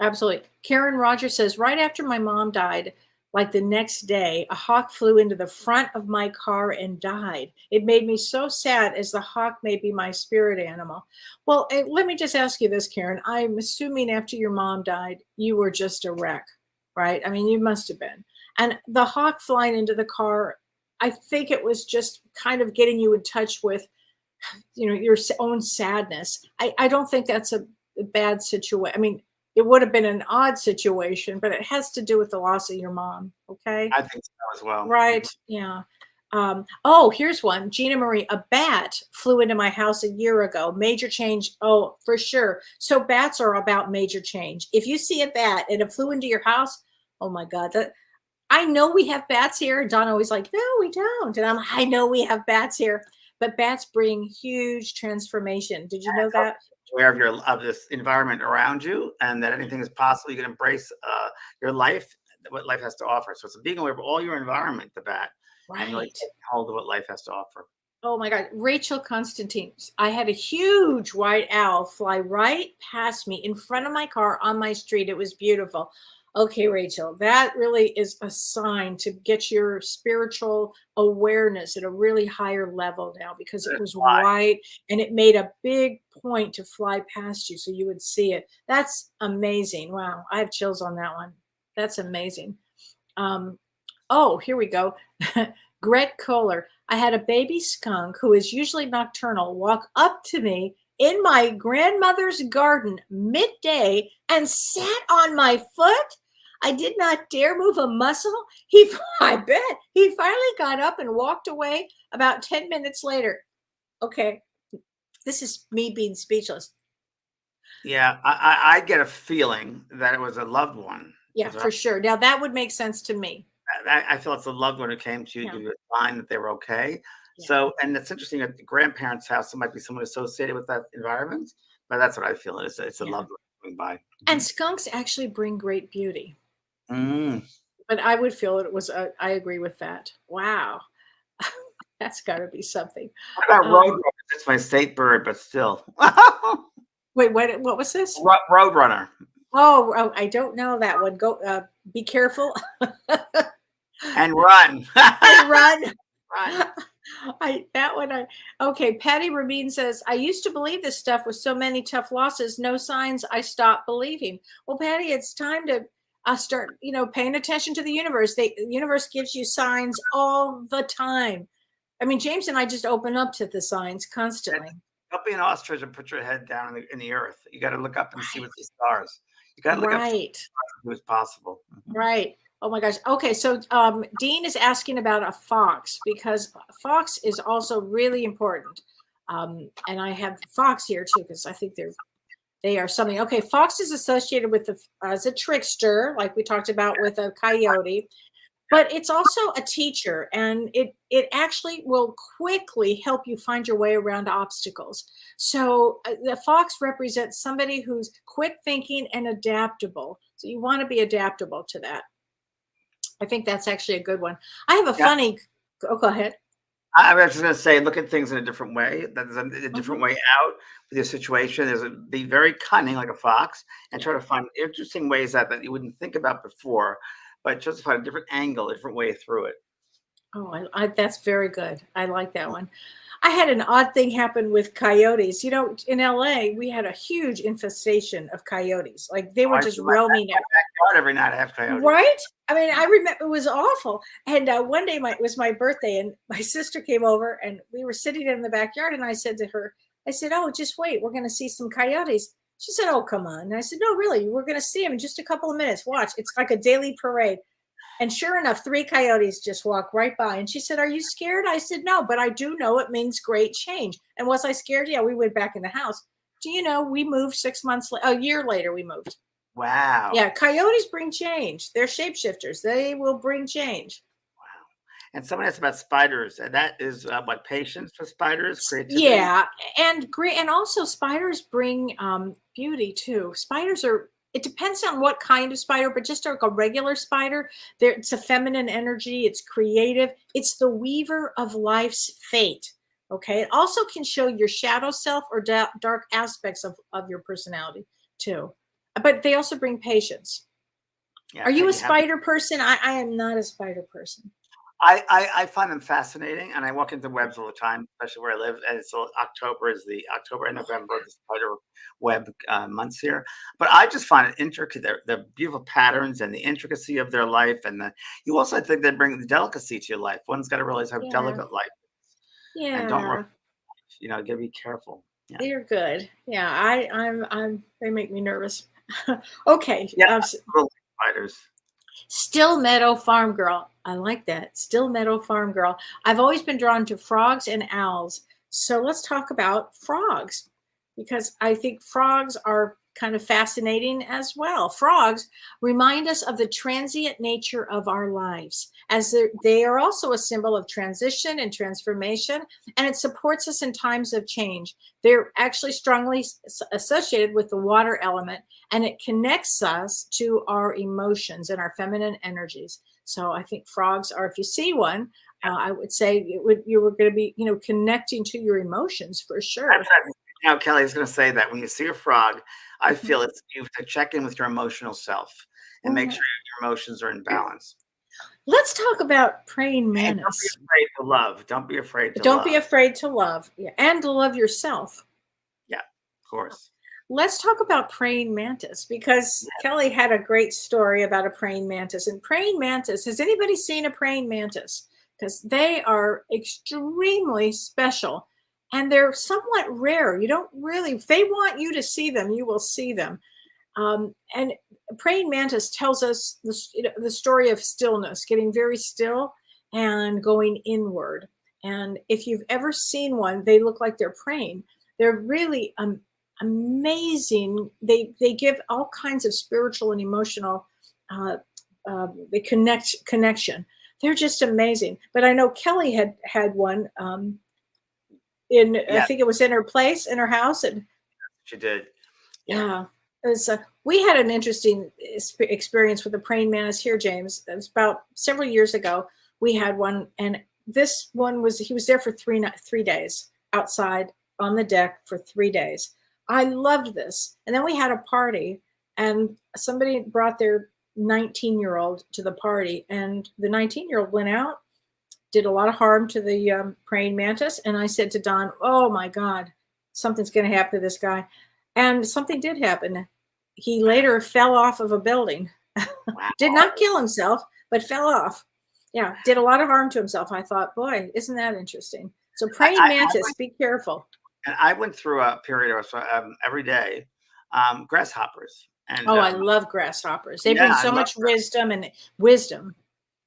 Absolutely. Karen Rogers says, right after my mom died, like the next day, a hawk flew into the front of my car and died. It made me so sad, as the hawk may be my spirit animal. Well, let me just ask you this, Karen. I'm assuming after your mom died, you were just a wreck, right? I mean, you must have been. And the hawk flying into the car, I think it was just kind of getting you in touch with, your own sadness. I don't think that's a bad situation. I mean, it would have been an odd situation, but it has to do with the loss of your mom. Okay. I think so as well. Right. Yeah. Here's one. Gina Marie, a bat flew into my house a year ago. Major change. Oh, for sure. So bats are about major change. If you see a bat and it flew into your house, oh my God, I know we have bats here. And Don always like, no, we don't. And I know we have bats here, but bats bring huge transformation. Did you know that? Aware of this environment around you, and that anything is possible. You can embrace your life, what life has to offer. So it's being aware of all your environment, the bat, and really Right. taking hold of what life has to offer. Oh my God. Rachel Constantine. I had a huge white owl fly right past me in front of my car on my street. It was beautiful. Okay, Rachel, that really is a sign to get your spiritual awareness at a really higher level now, because it was white and it made a big point to fly past you so you would see it. That's amazing. Wow. I have chills on that one. That's amazing. Here we go. Gret Kohler. I had a baby skunk who is usually nocturnal walk up to me in my grandmother's garden midday and sat on my foot. I did not dare move a muscle. I bet he finally got up and walked away about 10 minutes later. Okay. This is me being speechless. Yeah, I get a feeling that it was a loved one. Yeah, for sure. Now that would make sense to me. I feel it's a loved one who came to you, give you a sign that they were okay. Yeah. So, and it's interesting at the grandparents' house, there might be someone associated with that environment, but that's what I feel. It's a loved one going by. And skunks actually bring great beauty. Mm. But I would feel it was, I agree with that. Wow. That's got to be something. What about roadrunner? It's my state bird, but still. Wait, what was this? Roadrunner. Oh, I don't know that one. Go, be careful. And run. And run. Run. Okay. Patty Rabin says, I used to believe this stuff with so many tough losses, no signs, I stopped believing. Well, Patty, it's time to start, paying attention to the universe. The universe gives you signs all the time. I mean, James and I just open up to the signs constantly. Don't be an ostrich and put your head down in the earth. You got to look up and see what's the stars. You got to look up and see what's possible. Right. Oh my gosh. Okay. So Dean is asking about a fox, because fox is also really important. And I have fox here too, because I think they are something. Okay, fox is associated with as a trickster, like we talked about with a coyote, but it's also a teacher, and it actually will quickly help you find your way around obstacles. So the fox represents somebody who's quick thinking and adaptable. So you want to be adaptable to that. I think that's actually a good one. I have a Yeah. funny. Oh, go ahead. I was just going to say, look at things in a different way. There's a different Mhm. way out with your situation. Be very cunning like a fox and try to find interesting ways that you wouldn't think about before, but just find a different angle, a different way through it. Oh, that's very good. I like that one. I had an odd thing happen with coyotes. You know, in LA, we had a huge infestation of coyotes. Like they Oh, were I just see roaming my backyard every night. I have coyotes. right? I mean, I remember it was awful. And one day it was my birthday, and my sister came over, and we were sitting in the backyard, and I said to her, I said, "Oh, just wait, we're going to see some coyotes." She said, "Oh, come on." And I said, "No, really, we're going to see them in just a couple of minutes. Watch. It's like a daily parade." And sure enough, three coyotes just walked right by. And she said, "Are you scared?" I said, "No, but I do know it means great change." And was I scared? Yeah, we went back in the house. Do you know we moved 6 months, a year later, we moved. Wow. Yeah, coyotes bring change. They're shapeshifters. They will bring change. Wow. And someone asked about spiders, and that is what patience for spiders, creativity. Yeah, and great, and also spiders bring beauty too. Spiders are. It depends on what kind of spider, but just like a regular spider, it's a feminine energy. It's creative. It's the weaver of life's fate. Okay. It also can show your shadow self or dark aspects of your personality too. But they also bring patience. Yeah, Are you a you have. spider person? I am not a spider person. I find them fascinating, and I walk into webs all the time, especially where I live. And it's October and November, the spider web months here. But I just find it intricate. The beautiful patterns and the intricacy of their life, and you also, I think, they bring the delicacy to your life. One's got to realize how Yeah. delicate life is, and don't Yeah. you got to be careful. Yeah, They're good. Yeah, they make me nervous. Okay, yeah, little spiders. Still Meadow Farm Girl. I like that. Still Meadow Farm Girl. I've always been drawn to frogs and owls. So let's talk about frogs because I think frogs are kind of fascinating as well. Frogs remind us of the transient nature of our lives, as they are also a symbol of transition and transformation, and it supports us in times of change. They're actually strongly associated with the water element, and it connects us to our emotions and our feminine energies. So I think frogs are, if you see one, I would say you were going to be, connecting to your emotions for sure. Now, Kelly is going to say that when you see a frog, I Mhm. feel it's you have to check in with your emotional self and make Mhm. sure your emotions are in balance. Let's talk about praying And don't be mantis. afraid to love. Don't be afraid to Don't be love. afraid to love, yeah, and to love yourself. Yeah, of course. Let's talk about praying mantis because Kelly had a great story about a praying mantis. And praying mantis, has anybody seen a praying mantis? Because they are extremely special and they're somewhat rare. You don't really, if they want you to see them, you will see them. And praying mantis tells us the story of stillness, getting very still and going inward. And if you've ever seen one, they look like they're praying. They're really amazing. They give all kinds of spiritual and emotional. They connection. They're just amazing. But I know Kelly had one in. I Yeah, think it was in her place in her house, and she did. Yeah. yeah, it was, we had an interesting experience with a praying mantis here, James. It was about several years ago. We had one, and this one he was there for 3 days outside on the deck for 3 days. I loved this. And then we had a party, and somebody brought their 19-year-old to the party, and the 19-year-old went out, did a lot of harm to the praying mantis. And I said to Don, "Oh my God, something's going to happen to this guy." And something did happen. He later fell off of a building. Wow. Did not kill himself, but fell off. Yeah, did a lot of harm to himself. I thought, boy, isn't that interesting? So praying mantis, be careful. And I went through a period of every day, grasshoppers. And Oh, I love grasshoppers. They yeah, bring I so love much wisdom and wisdom.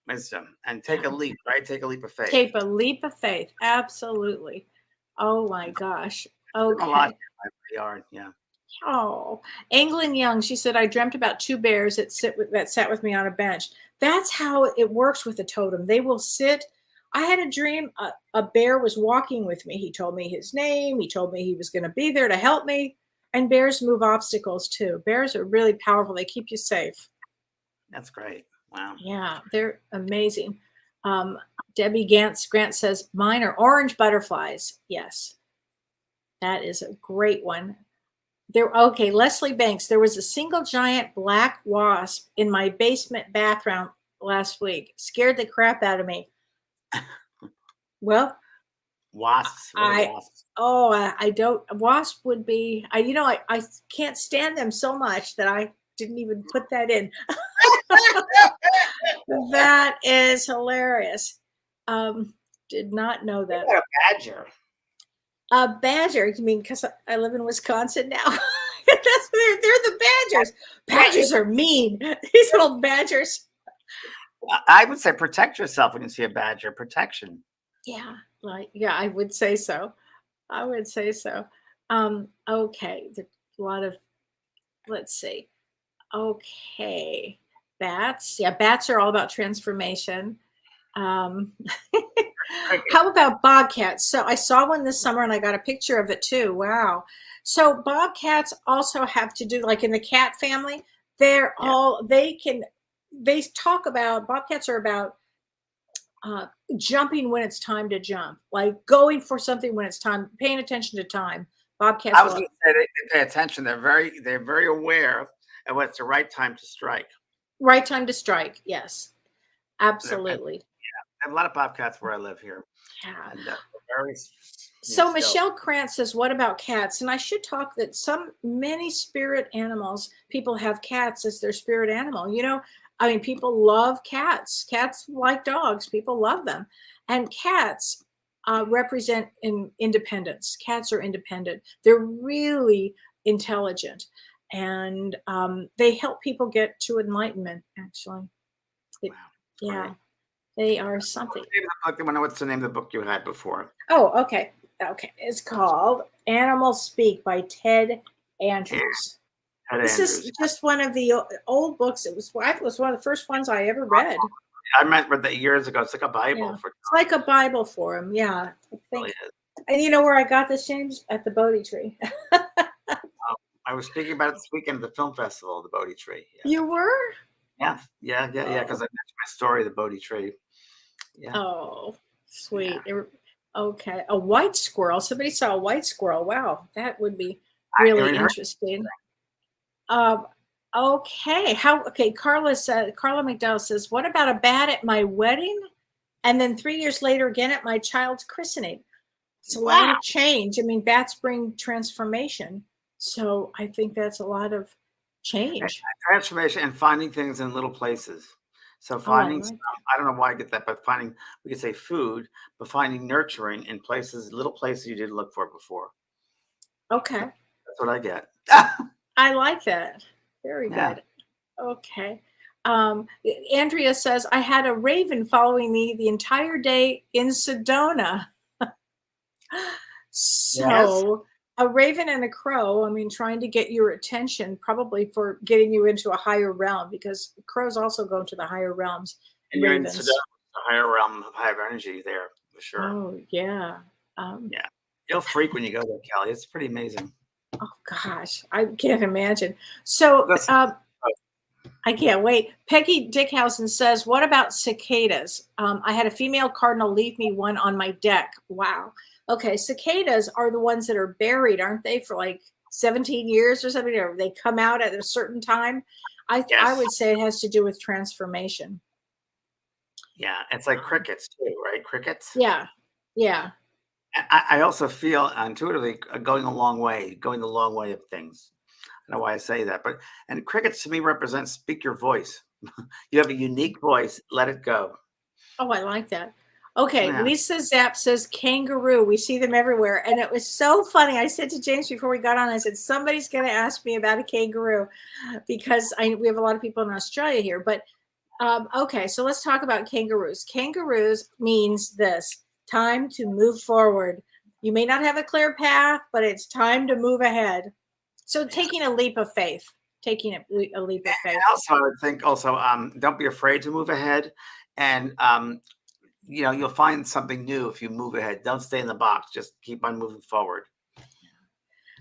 wisdom and take a leap, right? Take a leap of faith. Take a leap of faith. Absolutely. Oh my gosh. A lot in Okay. my yard. Yeah. Oh, England Young. She said, I dreamt about two bears that sat with me on a bench. That's how it works with a totem. They will sit. I had a dream. A bear was walking with me. He told me his name. He told me he was going to be there to help me. And bears move obstacles too. Bears are really powerful. They keep you safe. That's great. Wow. Yeah, they're amazing. Um, Debbie Grant says, mine are orange butterflies. Yes, that is a great one. Okay, Leslie Banks, there was a single giant black wasp in my basement bathroom last week. Scared the crap out of me. Well, Wasps. What are I wasps? I don't wasp would be I can't stand them so much that I didn't even put that in. That is hilarious. Did not know What that. about a badger? A badger, you mean because I live in Wisconsin now? They're the badgers. Badgers are mean. These little badgers. I would say protect yourself when you see a badger. Protection. Yeah, I would say so. I would say so. Okay, there's a lot of. Let's see. Okay, bats. Yeah, bats are all about transformation. Um, how about bobcats? So I saw one this summer and I got a picture of it too. Wow. So bobcats also have to do like in the cat family. They're Yeah. all they talk about bobcats are about jumping when it's time to jump, like going for something when it's time, paying attention to time. Bobcats I was will going to say they pay attention. They're very aware of what's the right time to strike. right time to strike. Yes, And absolutely. I have a lot of bobcats where I live here, Yeah. and very. So Still. Michelle Krantz says, "What about cats?" And I should talk that many spirit animals, people have cats as their spirit animal. I mean, people love cats. Cats like dogs. People love them, and cats represent independence. Cats are independent. They're really intelligent, and they help people get to enlightenment. Actually, Wow. yeah, Great. they are something. What's the name of the book you had before? Oh, okay. Okay. It's called Animals Speak by Ted Andrews. Ted This Andrews. is just one of the old books. It was one of the first ones I ever read. I read that years ago. It's like a Bible Yeah. for. It's like a Bible for him. Yeah. I It think. really is. And you know where I got this, James? At the Bodhi tree. I was speaking about it this weekend at the film festival, the Bodhi tree. Yeah, You were? yeah. Because I mentioned my story, the Bodhi tree. Yeah. Oh, sweet. Okay. A white squirrel. Somebody saw a white squirrel. Wow. That would be really interesting. Okay. Carla McDowell says, what about a bat at my wedding? And then 3 years later, again at my child's christening. It's a lot of change. I mean, bats bring transformation. So I think that's a lot of change. Transformation and finding things in little places. So finding, I don't know why I get that, but finding, we could say food, but finding nurturing in places, little places you didn't look for before. Okay. That's what I get. I like that. Very good. Okay. Andrea says, I had a raven following me the entire day in Sedona. So a raven and a crow, I mean, trying to get your attention, probably for getting you into a higher realm, because crows also go to the higher realms. And you're in Sedona, the higher realm of higher energy there, for sure. Oh, yeah. Yeah. You'll freak when you go there, Kelly. It's pretty amazing. Oh, gosh. I can't imagine. So I can't wait. Peggy Dickhausen says, what about cicadas? I had a female cardinal leave me one on my deck. Wow. Okay, cicadas are the ones that are buried, aren't they, for like 17 years or something? Or they come out at a certain time. I would say it has to do with transformation. Yeah, it's like crickets too, right? Crickets. Yeah, yeah. I also feel intuitively going the long way of things. I don't know why I say that, and crickets to me represent speak your voice. You have a unique voice. Let it go. Oh, I like that. Okay, Yeah. Lisa Zapp says kangaroo. We see them everywhere. And it was so funny. I said to James before we got on, I said, somebody's going to ask me about a kangaroo because we have a lot of people in Australia here. But okay, so let's talk about kangaroos. Kangaroos means this, time to move forward. You may not have a clear path, but it's time to move ahead. So taking a leap of faith, a leap of faith. And also, I would think don't be afraid to move ahead. And, you'll find something new if you move ahead. Don't stay in the box. Just keep on moving forward.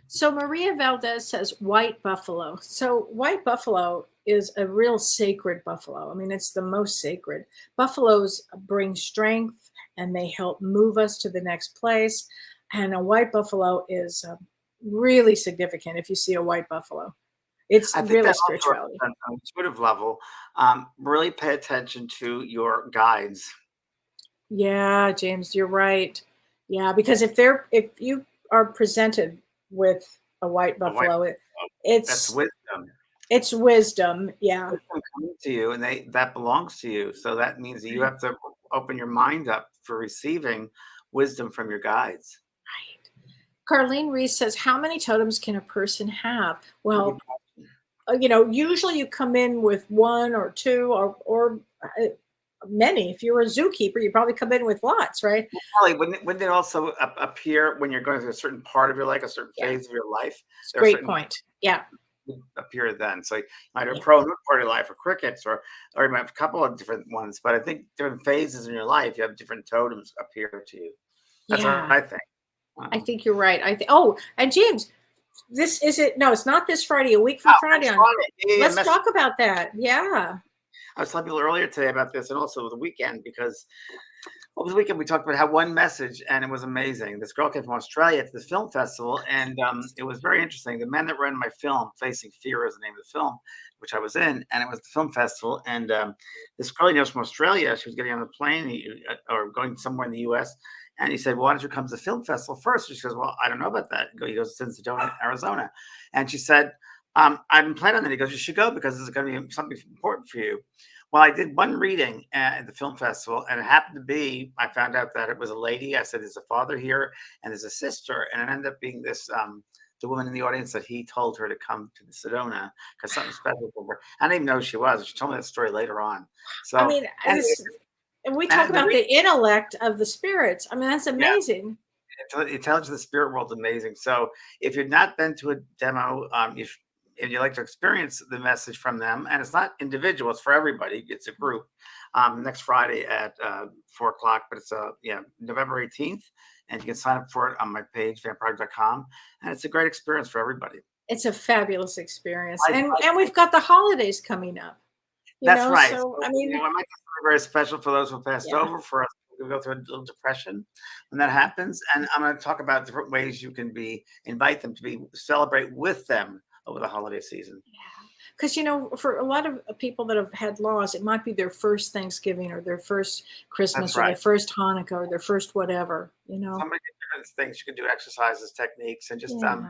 So Maria Valdez says white buffalo. So white buffalo is a real sacred buffalo. I mean, it's the most sacred. Buffaloes bring strength and they help move us to the next place. And a white buffalo is really significant if you see a white buffalo. It's really spirituality. On an intuitive level, really pay attention to your guides. Yeah, James, you're right. Yeah, because if you are presented with a white buffalo, That's wisdom. It's wisdom. Yeah. Wisdom coming to you, and that belongs to you. So that means that you have to open your mind up for receiving wisdom from your guides. Right. Carlene Reese says, how many totems can a person have? Well, usually you come in with one or two or many. If you're a zookeeper, you probably come in with lots, right? Well, wouldn't it also appear when you're going through a certain part of your life, a certain phase of your life? Great point. Yeah. Appear then. So you might have a pro part of your life or crickets or you might have a couple of different ones, but I think different phases in your life, you have different totems appear to you. That's what I think. I think you're right. And James, it's not this Friday, a week from Friday. Let's talk about that. Yeah. I was telling people earlier today about this and also the weekend because over the weekend we talked about how one message and it was amazing. This girl came from Australia to this film festival and it was very interesting. The man that ran my film, Facing Fear is the name of the film, which I was in, and it was the film festival. And this girl he knows from Australia, she was getting on the plane or going somewhere in the US. And he said, well, why don't you come to the film festival first? She goes, well, I don't know about that. He goes, it's in Sedona, Arizona. And she said, I've been planning on it. He goes, you should go because this is going to be something important for you. Well, I did one reading at the film festival, and it happened to be, I found out that it was a lady. I said, there's a father here, and there's a sister. And it ended up being this, the woman in the audience that he told her to come to the Sedona because something special for her. I didn't even know who she was. She told me that story later on. So, I mean, and we talk about the intellect of the spirits. I mean, that's amazing. Yeah. The intelligence of the spirit world is amazing. So if you've not been to a demo, if you'd like to experience the message from them, and it's not individual, it's for everybody. It's a group. Next Friday at 4:00, but it's November 18th, and you can sign up for it on my page, vampire.com, and it's a great experience for everybody. It's a fabulous experience, and we've got the holidays coming up. That's right. So, I mean, it might be very special for those who passed over. For us, we go through a little depression when that happens, and I'm going to talk about different ways you can invite them to celebrate with them over the holiday season. Yeah. Because, for a lot of people that have had loss, it might be their first Thanksgiving or their first Christmas or their first Hanukkah or their first whatever, Somebody can different things. You can do exercises, techniques, and just a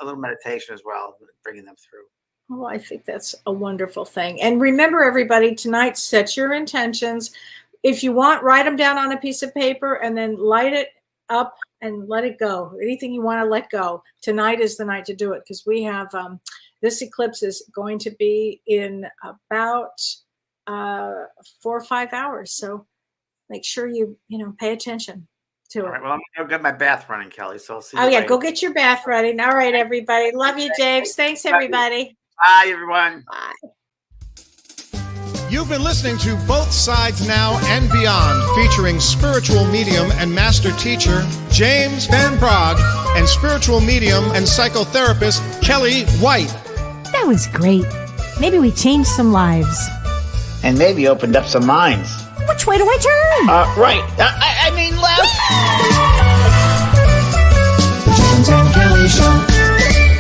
little meditation as well, bringing them through. Well, I think that's a wonderful thing. And remember, everybody, tonight, set your intentions. If you want, write them down on a piece of paper and then light it up and let it go. Anything you want to let go. Tonight is the night to do it because we have this eclipse is going to be in about 4 or 5 hours. So make sure you pay attention to it. All right, well, I'm going to get my bath running, Kelly. So I'll see you later. Go get your bath running. All right, everybody. Love you, James. Thanks, everybody. Bye, everyone. Bye. You've been listening to Both Sides Now and Beyond, featuring spiritual medium and master teacher James Van Praagh and spiritual medium and psychotherapist Kellee White. That was great. Maybe we changed some lives. And maybe opened up some minds. Which way do I turn? Right. I mean left. The James and Kellee Show.